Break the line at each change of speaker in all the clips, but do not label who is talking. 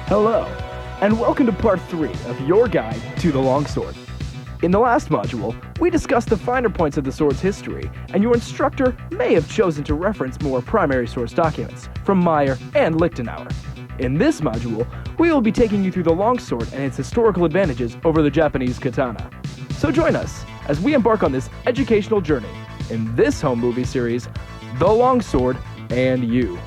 Hello, and welcome to part 3 of your guide to the longsword. In the last module, we discussed the finer points of the sword's history, and your instructor may have chosen to reference more primary source documents from Meyer and Lichtenauer. In this module, we will be taking you through the longsword and its historical advantages over the Japanese katana. So join us as we embark on this educational journey in this home movie series, The Longsword and You.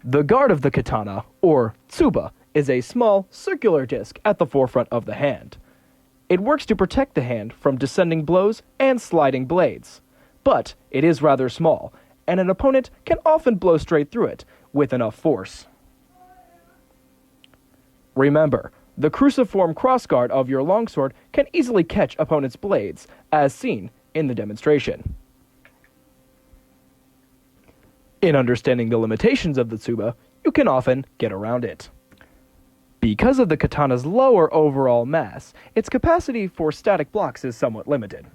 The guard of the katana, or tsuba, is a small, circular disc at the forefront of the hand. It works to protect the hand from descending blows and sliding blades, but it is rather small, and an opponent can often blow straight through it with enough force. Remember, the cruciform crossguard of your longsword can easily catch opponents' blades, as seen in the demonstration. In understanding the limitations of the tsuba, you can often get around it. Because of the katana's lower overall mass, its capacity for static blocks is somewhat limited.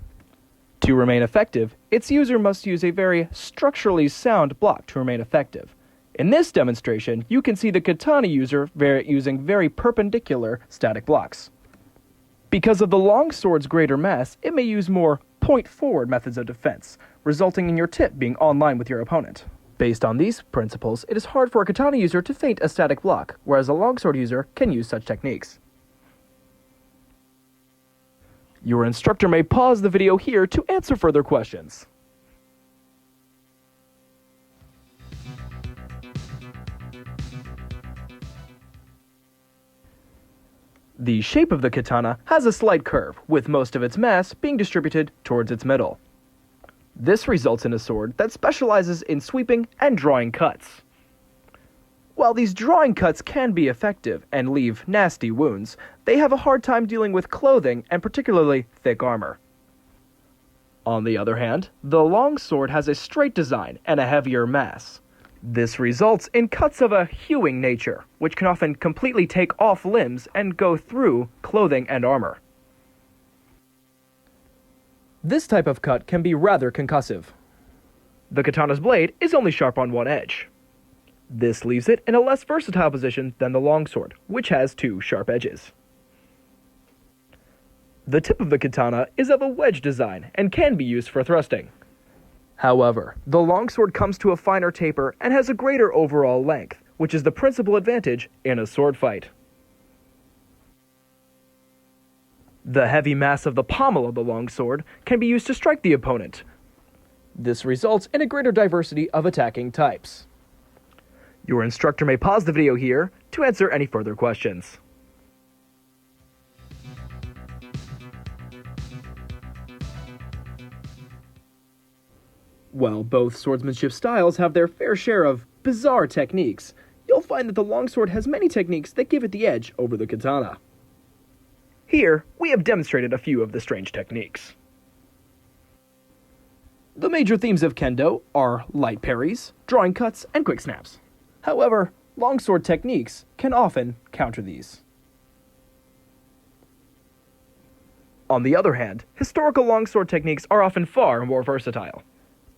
To remain effective, its user must use a very structurally sound block to remain effective. In this demonstration, you can see the katana user using very perpendicular static blocks. Because of the longsword's greater mass, it may use more point-forward methods of defense, resulting in your tip being online with your opponent. Based on these principles, it is hard for a katana user to feint a static block, whereas a longsword user can use such techniques. Your instructor may pause the video here to answer further questions. The shape of the katana has a slight curve, with most of its mass being distributed towards its middle. This results in a sword that specializes in sweeping and drawing cuts. While these drawing cuts can be effective and leave nasty wounds, they have a hard time dealing with clothing and particularly thick armor. On the other hand, the longsword has a straight design and a heavier mass. This results in cuts of a hewing nature, which can often completely take off limbs and go through clothing and armor. This type of cut can be rather concussive. The katana's blade is only sharp on one edge. This leaves it in a less versatile position than the longsword, which has two sharp edges. The tip of the katana is of a wedge design and can be used for thrusting. However, the longsword comes to a finer taper and has a greater overall length, which is the principal advantage in a sword fight. The heavy mass of the pommel of the longsword can be used to strike the opponent. This results in a greater diversity of attacking types. Your instructor may pause the video here to answer any further questions. While both swordsmanship styles have their fair share of bizarre techniques, you'll find that the longsword has many techniques that give it the edge over the katana. Here, we have demonstrated a few of the strange techniques. The major themes of kendo are light parries, drawing cuts, and quick snaps. However, longsword techniques can often counter these. On the other hand, historical longsword techniques are often far more versatile.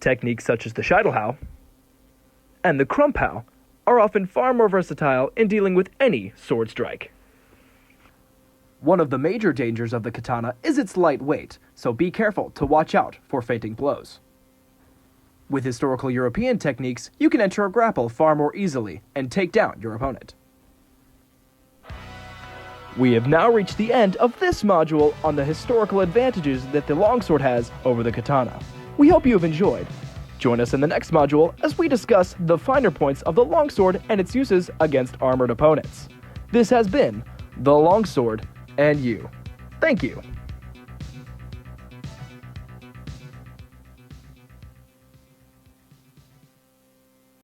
Techniques such as the Scheitelhau and the Krumpau are often far more versatile in dealing with any sword strike. One of the major dangers of the katana is its light weight, so be careful to watch out for feinting blows. With historical European techniques, you can enter a grapple far more easily and take down your opponent. We have now reached the end of this module on the historical advantages that the longsword has over the katana. We hope you have enjoyed. Join us in the next module as we discuss the finer points of the longsword and its uses against armored opponents. This has been The Longsword and You. Thank you.